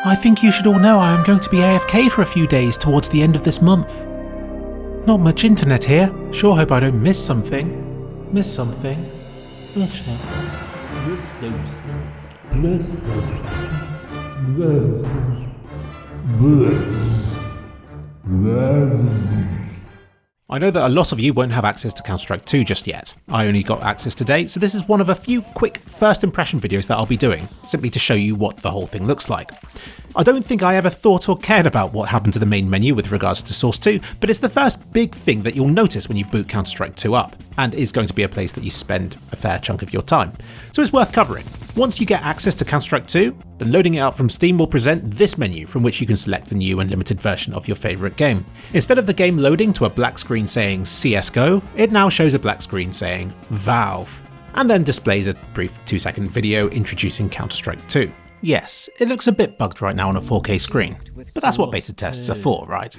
I think you should all know I am going to be AFK for a few days towards the end of this month. Not much internet here. Sure hope I don't miss something. Miss something? Miss I know that a lot of you won't have access to Counter-Strike 2 just yet. I only got access today, so this is one of a few quick first impression videos that I'll be doing, simply to show you what the whole thing looks like. I don't think I ever thought or cared about what happened to the main menu with regards to Source 2, but it's the first big thing that you'll notice when you boot Counter-Strike 2 up, and is going to be a place that you spend a fair chunk of your time. So it's worth covering. Once you get access to Counter-Strike 2, then loading it up from Steam will present this menu from which you can select the new and limited version of your favourite game. Instead of the game loading to a black screen saying CSGO, it now shows a black screen saying Valve, and then displays a brief 2-second video introducing Counter-Strike 2. Yes, it looks a bit bugged right now on a 4K screen, but that's what beta tests are for, right?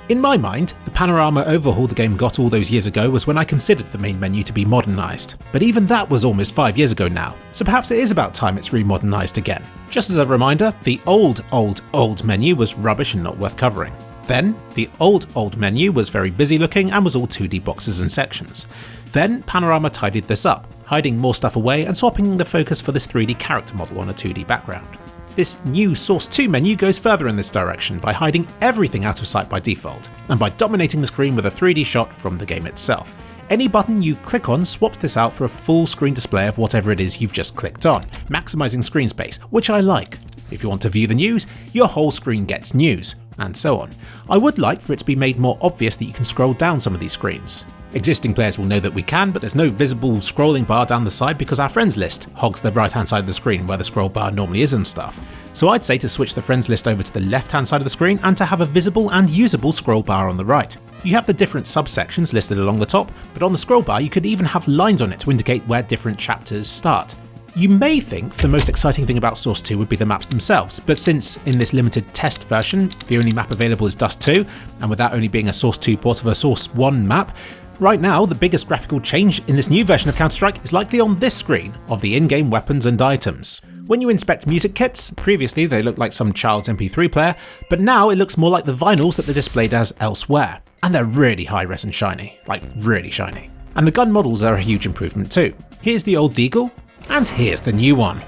In my mind, the panorama overhaul the game got all those years ago was when I considered the main menu to be modernised, but even that was almost 5 years ago now, so perhaps it is about time it's remodernised again. Just as a reminder, the old menu was rubbish and not worth covering. Then, the old menu was very busy looking and was all 2D boxes and sections. Then, Panorama tidied this up, hiding more stuff away and swapping the focus for this 3D character model on a 2D background. This new Source 2 menu goes further in this direction by hiding everything out of sight by default, and by dominating the screen with a 3D shot from the game itself. Any button you click on swaps this out for a full screen display of whatever it is you've just clicked on, maximising screen space, which I like. If you want to view the news, your whole screen gets news, and so on. I would like for it to be made more obvious that you can scroll down some of these screens. Existing players will know that we can, but there's no visible scrolling bar down the side because our friends list hogs the right hand side of the screen where the scroll bar normally is and stuff. So I'd say to switch the friends list over to the left hand side of the screen and to have a visible and usable scroll bar on the right. You have the different subsections listed along the top, but on the scroll bar you could even have lines on it to indicate where different chapters start. You may think the most exciting thing about Source 2 would be the maps themselves, but since in this limited test version the only map available is Dust 2, and with that only being a Source 2 port of a Source 1 map, right now the biggest graphical change in this new version of Counter-Strike is likely on this screen of the in-game weapons and items. When you inspect music kits, previously they looked like some child's MP3 player, but now it looks more like the vinyls that they're displayed as elsewhere. And they're really high-res and shiny, like really shiny. And the gun models are a huge improvement too. Here's the old Deagle, and here's the new one.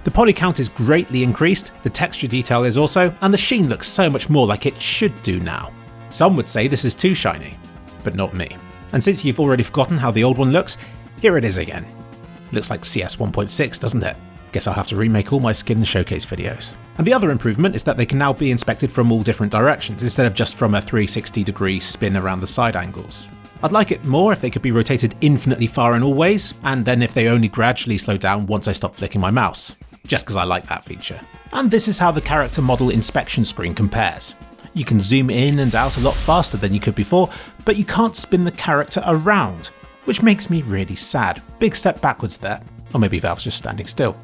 The poly count is greatly increased, the texture detail is also, and the sheen looks so much more like it should do now. Some would say this is too shiny, but not me. And since you've already forgotten how the old one looks, here it is again. Looks like CS 1.6, doesn't it? Guess I'll have to remake all my skin showcase videos. And the other improvement is that they can now be inspected from all different directions instead of just from a 360-degree spin around the side angles. I'd like it more if they could be rotated infinitely far in all ways, and then if they only gradually slow down once I stop flicking my mouse, just because I like that feature. And this is how the character model inspection screen compares. You can zoom in and out a lot faster than you could before, but you can't spin the character around, which makes me really sad. Big step backwards there. Or maybe Valve's just standing still.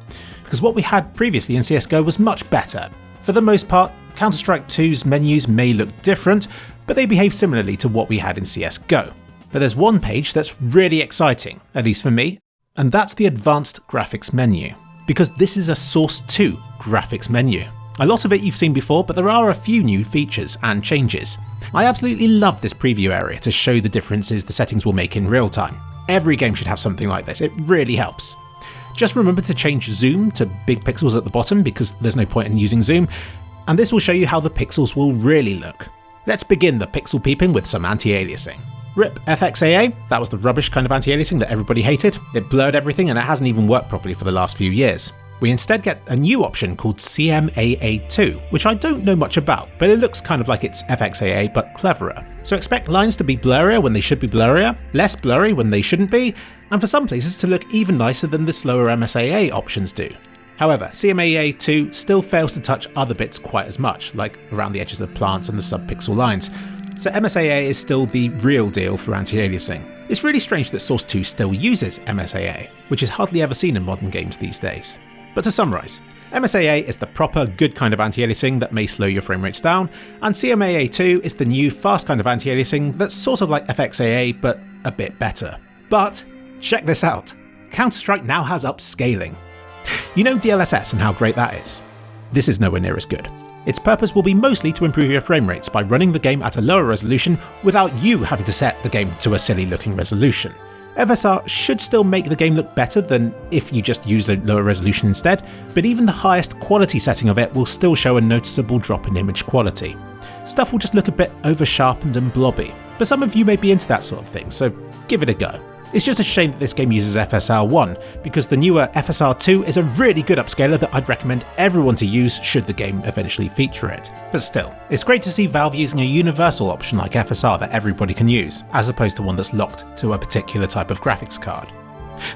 Because what we had previously in CSGO was much better. For the most part, Counter-Strike 2's menus may look different, but they behave similarly to what we had in CSGO. But there's one page that's really exciting, at least for me, and that's the Advanced Graphics menu. Because this is a Source 2 graphics menu. A lot of it you've seen before, but there are a few new features and changes. I absolutely love this preview area to show the differences the settings will make in real time. Every game should have something like this, it really helps. Just remember to change zoom to big pixels at the bottom because there's no point in using zoom, and this will show you how the pixels will really look. Let's begin the pixel peeping with some anti-aliasing. RIP FXAA, that was the rubbish kind of anti-aliasing that everybody hated. It blurred everything and it hasn't even worked properly for the last few years. We instead get a new option called CMAA2, which I don't know much about, but it looks kind of like it's FXAA but cleverer. So expect lines to be blurrier when they should be blurrier, less blurry when they shouldn't be, and for some places to look even nicer than the slower MSAA options do. However, CMAA2 still fails to touch other bits quite as much, like around the edges of the plants and the sub-pixel lines, so MSAA is still the real deal for anti-aliasing. It's really strange that Source 2 still uses MSAA, which is hardly ever seen in modern games these days. But to summarise, MSAA is the proper good kind of anti-aliasing that may slow your frame rates down, and CMAA2 is the new fast kind of anti-aliasing that's sort of like FXAA but a bit better. But check this out, Counter-Strike now has upscaling. You know DLSS and how great that is? this is nowhere near as good. Its purpose will be mostly to improve your frame rates by running the game at a lower resolution without you having to set the game to a silly looking resolution. FSR should still make the game look better than if you just use the lower resolution instead, but even the highest quality setting of it will still show a noticeable drop in image quality. Stuff will just look a bit over-sharpened and blobby, but some of you may be into that sort of thing, so give it a go. It's just a shame that this game uses FSR 1, because the newer FSR 2 is a really good upscaler that I'd recommend everyone to use should the game eventually feature it. But still, it's great to see Valve using a universal option like FSR that everybody can use, as opposed to one that's locked to a particular type of graphics card.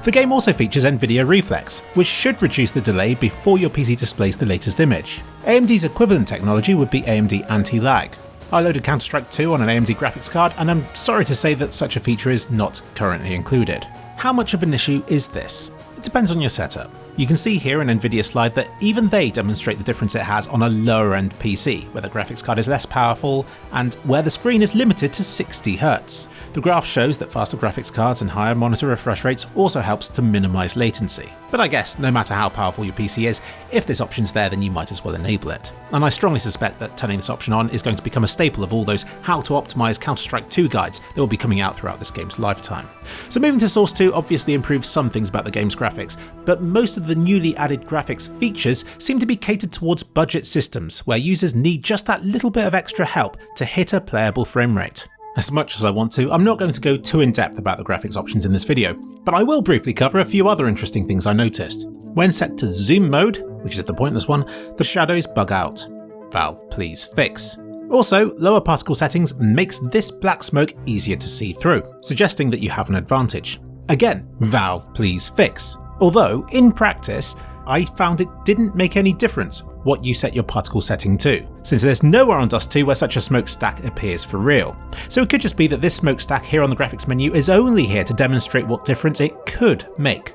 The game also features Nvidia Reflex, which should reduce the delay before your PC displays the latest image. AMD's equivalent technology would be AMD Anti-Lag. I loaded Counter-Strike 2 on an AMD graphics card, and I'm sorry to say that such a feature is not currently included. How much of an issue is this? It depends on your setup. You can see here in Nvidia's slide that even they demonstrate the difference it has on a lower end PC, where the graphics card is less powerful and where the screen is limited to 60Hz. The graph shows that faster graphics cards and higher monitor refresh rates also helps to minimise latency. But I guess no matter how powerful your PC is, if this option's there then you might as well enable it. And I strongly suspect that turning this option on is going to become a staple of all those how to optimise Counter-Strike 2 guides that will be coming out throughout this game's lifetime. So moving to Source 2 obviously improves some things about the game's graphics, but most of the newly added graphics features seem to be catered towards budget systems, where users need just that little bit of extra help to hit a playable frame rate. As much as I want to, I'm not going to go too in depth about the graphics options in this video, but I will briefly cover a few other interesting things I noticed. When set to zoom mode, which is the pointless one, the shadows bug out. Valve, please fix. Also, lower particle settings makes this black smoke easier to see through, suggesting that you have an advantage. Again, Valve, please fix. Although, in practice, I found it didn't make any difference what you set your particle setting to, since there's nowhere on Dust 2 where such a smokestack appears for real. So it could just be that this smokestack here on the graphics menu is only here to demonstrate what difference it could make.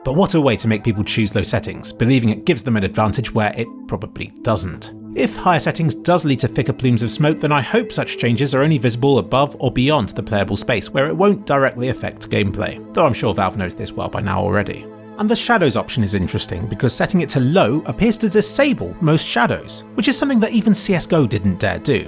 But what a way to make people choose low settings, believing it gives them an advantage where it probably doesn't. If higher settings does lead to thicker plumes of smoke, then I hope such changes are only visible above or beyond the playable space where it won't directly affect gameplay, though I'm sure Valve knows this well by now already. And the shadows option is interesting because setting it to low appears to disable most shadows, which is something that even CSGO didn't dare do.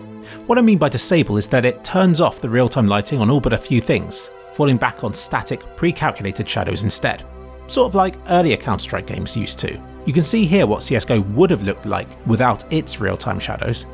What I mean by disable is that it turns off the real-time lighting on all but a few things, falling back on static, pre-calculated shadows instead. Sort of like earlier Counter-Strike games used to. You can see here what CSGO would have looked like without its real-time shadows.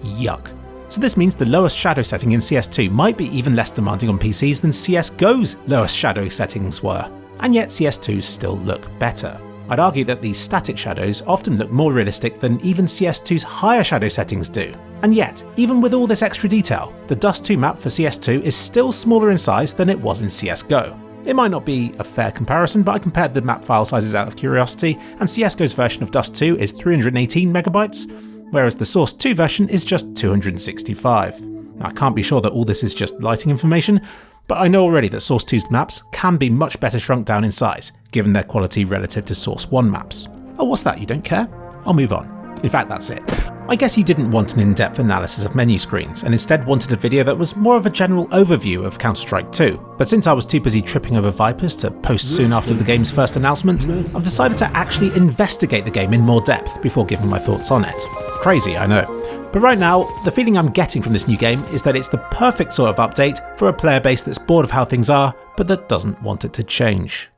Yuck. So this means the lowest shadow setting in CS2 might be even less demanding on PCs than CSGO's lowest shadow settings were. And yet CS2's still look better. I'd argue that these static shadows often look more realistic than even CS2's higher shadow settings do. And yet, even with all this extra detail, the Dust 2 map for CS2 is still smaller in size than it was in CSGO. It might not be a fair comparison, but I compared the map file sizes out of curiosity, and CSGO's version of Dust 2 is 318 megabytes, whereas the Source 2 version is just 265. Now, I can't be sure that all this is just lighting information, but I know already that Source 2's maps can be much better shrunk down in size, given their quality relative to Source 1 maps. Oh, what's that, you don't care? I'll move on. In fact, that's it. I guess you didn't want an in-depth analysis of menu screens, and instead wanted a video that was more of a general overview of Counter-Strike 2. But since I was too busy tripping over Vipers to post soon after the game's first announcement, I've decided to actually investigate the game in more depth before giving my thoughts on it. Crazy, I know. But right now, the feeling I'm getting from this new game is that it's the perfect sort of update for a player base that's bored of how things are, but that doesn't want it to change.